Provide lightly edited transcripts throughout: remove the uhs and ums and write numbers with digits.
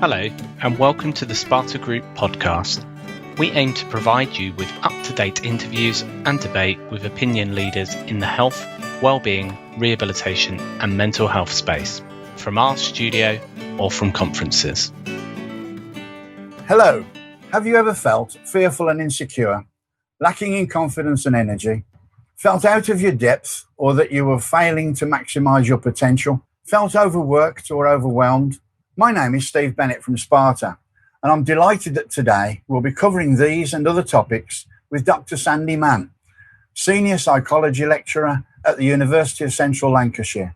Hello, and welcome to the Sparta Group podcast. We aim to provide you with up-to-date interviews and debate with opinion leaders in the health, well-being, rehabilitation and mental health space, from our studio or from conferences. Hello. Have you ever felt fearful and insecure, lacking in confidence and energy, felt out of your depth or that you were failing to maximise your potential, felt overworked or overwhelmed? My name is Steve Bennett from Sparta, and I'm delighted that today we'll be covering these and other topics with Dr. Sandi Mann, Senior Psychology Lecturer at the University of Central Lancashire.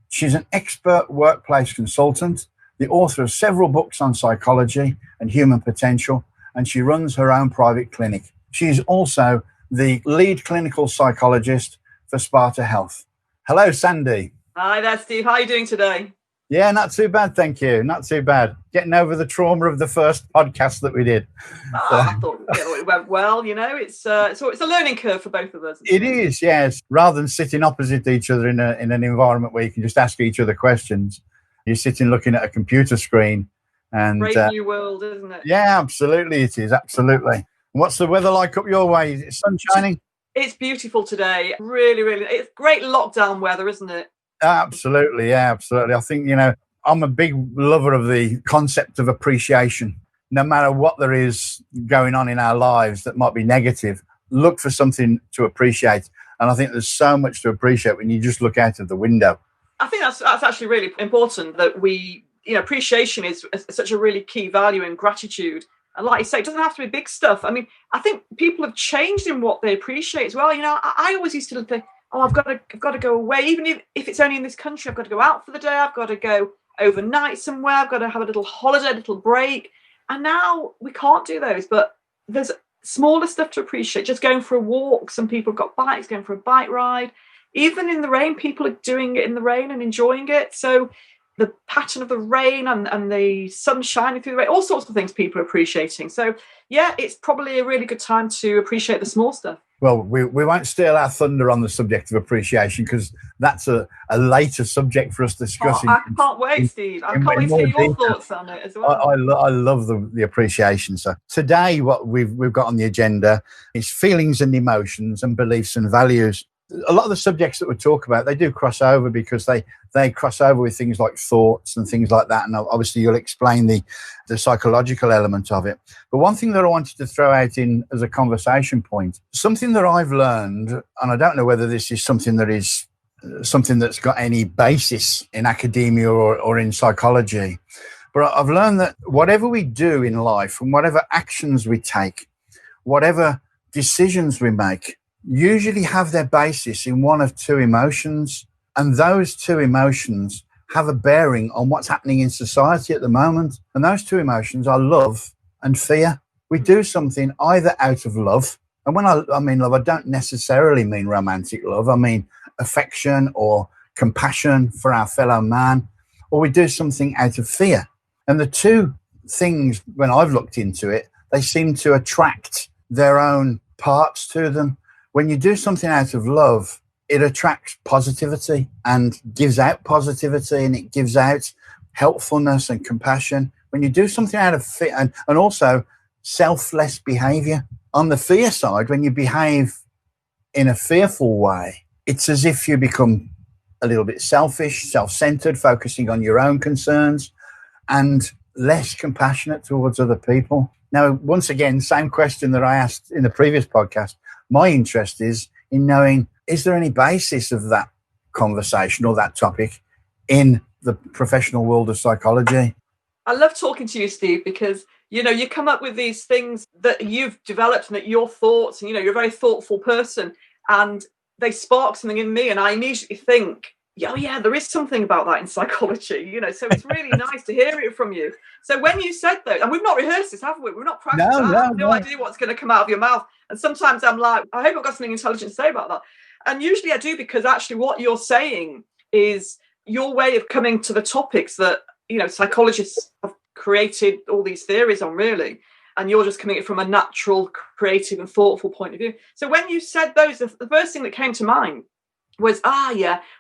She's an expert workplace consultant, the author of several books on psychology and human potential, and she runs her own private clinic. She is also the lead clinical psychologist for Sparta Health. Hello, Sandi. Hi there, Steve. How are you doing today? Yeah, not too bad, thank you. Not too bad. Getting over the trauma of the first podcast that we did. I thought it went well. You know, it's a learning curve for both of us. It is, yes. Rather than sitting opposite each other in an environment where you can just ask each other questions, you're sitting looking at a computer screen. And brave new world, isn't it? Yeah, absolutely, it is. Absolutely. What's the weather like up your way? Is it sun shining? It's beautiful today. Really, really. It's great lockdown weather, isn't it? Absolutely, yeah, absolutely. I think, I'm a big lover of the concept of appreciation. No matter what there is going on in our lives that might be negative, look for something to appreciate. And I think there's so much to appreciate when you just look out of the window. I think that's actually really important that appreciation is such a really key value in gratitude. And like you say, it doesn't have to be big stuff. I mean, I think people have changed in what they appreciate as well. I always used to think, I've got to go away, even if it's only in this country. I've got to go out for the day. I've got to go overnight somewhere. I've got to have a little holiday, a little break. And now we can't do those. But there's smaller stuff to appreciate. Just going for a walk. Some people have got bikes, going for a bike ride. Even in the rain, people are doing it in the rain and enjoying it. So the pattern of the rain and the sun shining through the rain, all sorts of things people are appreciating. So, yeah, it's probably a really good time to appreciate the small stuff. Well, we won't steal our thunder on the subject of appreciation because that's a later subject for us discussing. I can't wait, Steve. I can't wait to hear your thoughts on it as well. I love the appreciation. So today what we've got on the agenda is feelings and emotions and beliefs and values. A lot of the subjects that we talk about, they do cross over because they cross over with things like thoughts and things like that. And obviously you'll explain the psychological element of it. But one thing that I wanted to throw out in as a conversation point, something that I've learned, and I don't know whether this is something that's got any basis in academia or in psychology, but I've learned that whatever we do in life and whatever actions we take, whatever decisions we make, usually have their basis in one of two emotions, and those two emotions have a bearing on what's happening in society at the moment. And those two emotions are love and fear. We do something either out of love, and when I mean love, I don't necessarily mean romantic love. I mean affection or compassion for our fellow man, or we do something out of fear. And the two things, when I've looked into it, they seem to attract their own parts to them. When you do something out of love, it attracts positivity and gives out positivity, and it gives out helpfulness and compassion. When you do something out of fear and also selfless behavior. On the fear side, when you behave in a fearful way, it's as if you become a little bit selfish, self-centered, focusing on your own concerns and less compassionate towards other people. Now, once again, same question that I asked in the previous podcast. My interest is in knowing, is there any basis of that conversation or that topic in the professional world of psychology? I love talking to you, Steve, because, you come up with these things that you've developed and that your thoughts, and, you're a very thoughtful person, and they spark something in me. And I immediately think, yeah, there is something about that in psychology, so it's really nice to hear it from you. So when you said that, and we've not rehearsed this, have we? We're not practiced. I have no idea what's going to come out of your mouth. And sometimes I'm like, I hope I've got something intelligent to say about that. And usually I do, because actually what you're saying is your way of coming to the topics that, psychologists have created all these theories on, really. And you're just coming at it from a natural, creative and thoughtful point of view. So when you said those, the first thing that came to mind was,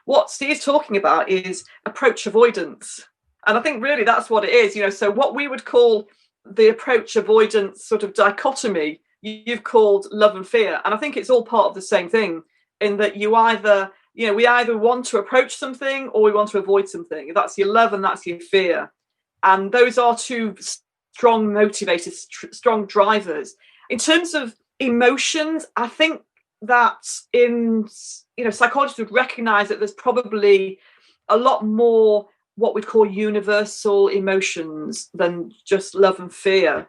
what Steve's talking about is approach avoidance. And I think really that's what it is. So what we would call the approach avoidance sort of dichotomy, you've called love and fear. And I think it's all part of the same thing, in that we either want to approach something or we want to avoid something. That's your love and that's your fear. And those are two strong motivators, strong drivers. In terms of emotions, I think that psychologists would recognize that there's probably a lot more what we'd call universal emotions than just love and fear.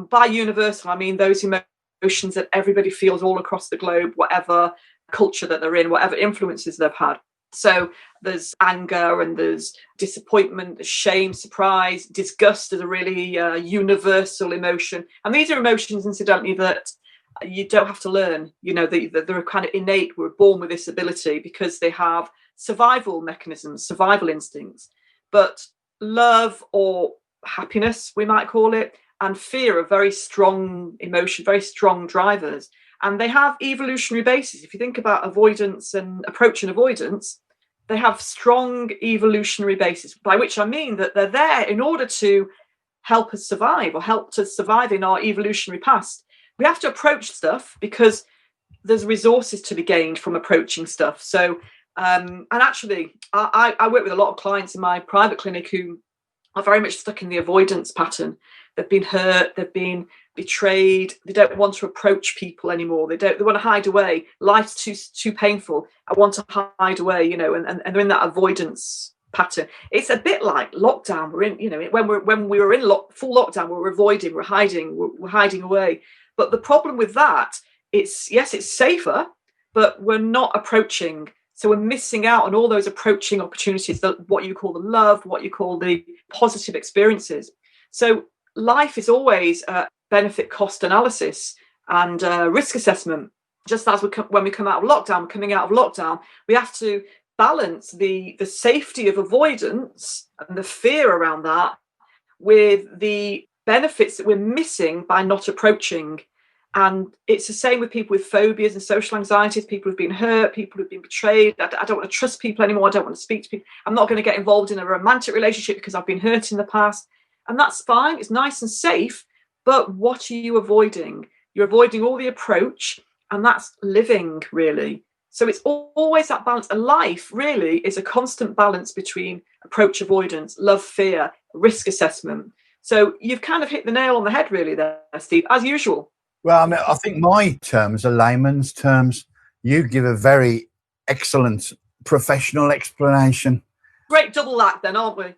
By universal, I mean those emotions that everybody feels all across the globe, whatever culture that they're in, whatever influences they've had. So there's anger and there's disappointment, there's shame, surprise, disgust is a really universal emotion. And these are emotions, incidentally, that you don't have to learn. They're kind of innate. We're born with this ability because they have survival mechanisms, survival instincts. But love, or happiness, we might call it, and fear are very strong emotion, very strong drivers. And they have evolutionary bases. If you think about avoidance and approach and avoidance, they have strong evolutionary bases, by which I mean that they're there in order to help us survive, or help us survive in our evolutionary past. We have to approach stuff because there's resources to be gained from approaching stuff. So, and actually, I work with a lot of clients in my private clinic who are very much stuck in the avoidance pattern. They've been hurt, they've been betrayed, they don't want to approach people anymore. They want to hide away. Life's too painful. I want to hide away, and they're in that avoidance pattern. It's a bit like lockdown. We're in, when we were in full lockdown, we're avoiding, we're hiding away. But the problem with that, it's safer, but we're not approaching. So we're missing out on all those approaching opportunities, what you call the love, what you call the positive experiences. So life is always benefit cost analysis and risk assessment. Just as when we come out of lockdown, coming out of lockdown, we have to balance the safety of avoidance and the fear around that with the benefits that we're missing by not approaching. And it's the same with people with phobias and social anxieties, people who've been hurt, people who've been betrayed. I don't want to trust people anymore. I don't want to speak to people. I'm not going to get involved in a romantic relationship because I've been hurt in the past. And that's fine. It's nice and safe. But what are you avoiding? You're avoiding all the approach, and that's living, really. So it's always that balance. And life really is a constant balance between approach avoidance, love, fear, risk assessment. So you've kind of hit the nail on the head, really, there, Steve, as usual. Well, I mean, I think my terms are layman's terms. You give a very excellent professional explanation. Great double act then, aren't we?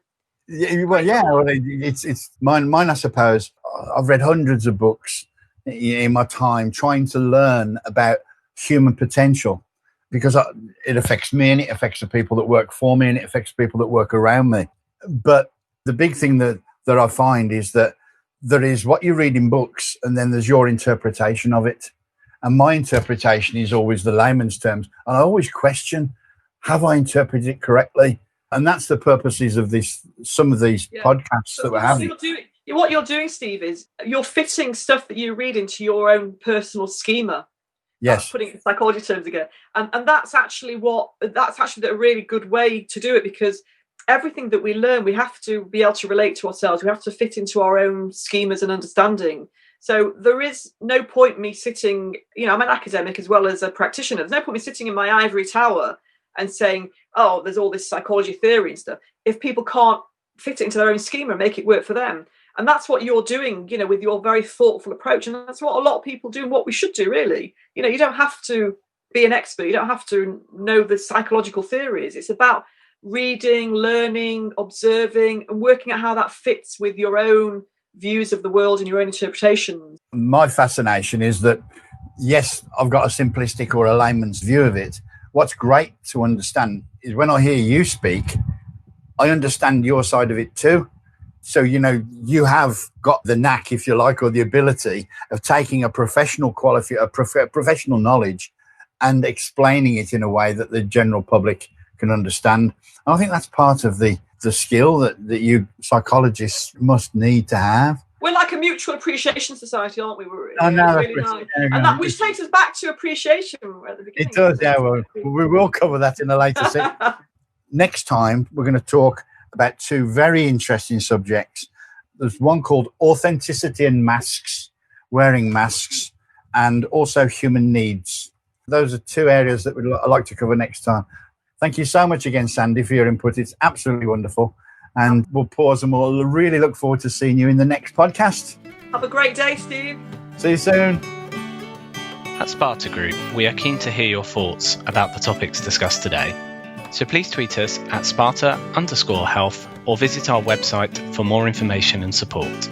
Well, yeah. Well, it's mine. I suppose I've read hundreds of books in my time trying to learn about human potential, because it affects me and it affects the people that work for me and it affects people that work around me. But the big thing that I find is that there is what you read in books, and then there's your interpretation of it. And my interpretation is always the layman's terms. And I always question, have I interpreted it correctly? And that's the purposes of some of these podcasts that we're having. What you're doing, Steve, is you're fitting stuff that you read into your own personal schema. Yes. Putting it in psychology terms again. And that's actually a really good way to do it, because everything that we learn, we have to be able to relate to ourselves. We have to fit into our own schemas and understanding. So there is no point me sitting, I'm an academic as well as a practitioner. There's no point me sitting in my ivory tower and saying, oh, there's all this psychology theory and stuff, if people can't fit it into their own schema and make it work for them. And that's what you're doing, with your very thoughtful approach. And that's what a lot of people do and what we should do, really. You don't have to be an expert. You don't have to know the psychological theories. It's about reading, learning, observing, and working out how that fits with your own views of the world and your own interpretations. My fascination is that, yes, I've got a simplistic or a layman's view of it. What's great to understand is when I hear you speak, I understand your side of it too. So, you have got the knack, if you like, or the ability of taking a professional professional knowledge and explaining it in a way that the general public can understand. And I think that's part of the skill that you psychologists must need to have. We're like a mutual appreciation society, aren't we? It's really nice. And that which takes us back to appreciation at the beginning. It does, yeah. Well, we will cover that in a later session. Next time, we're going to talk about two very interesting subjects. There's one called authenticity and masks, wearing masks, and also human needs. Those are two areas that I'd like to cover next time. Thank you so much again, Sandi, for your input. It's absolutely wonderful. And we'll pause and we'll really look forward to seeing you in the next podcast. Have a great day, Steve. See you soon. At Sparta Group, we are keen to hear your thoughts about the topics discussed today. So please tweet us at Sparta_health or visit our website for more information and support.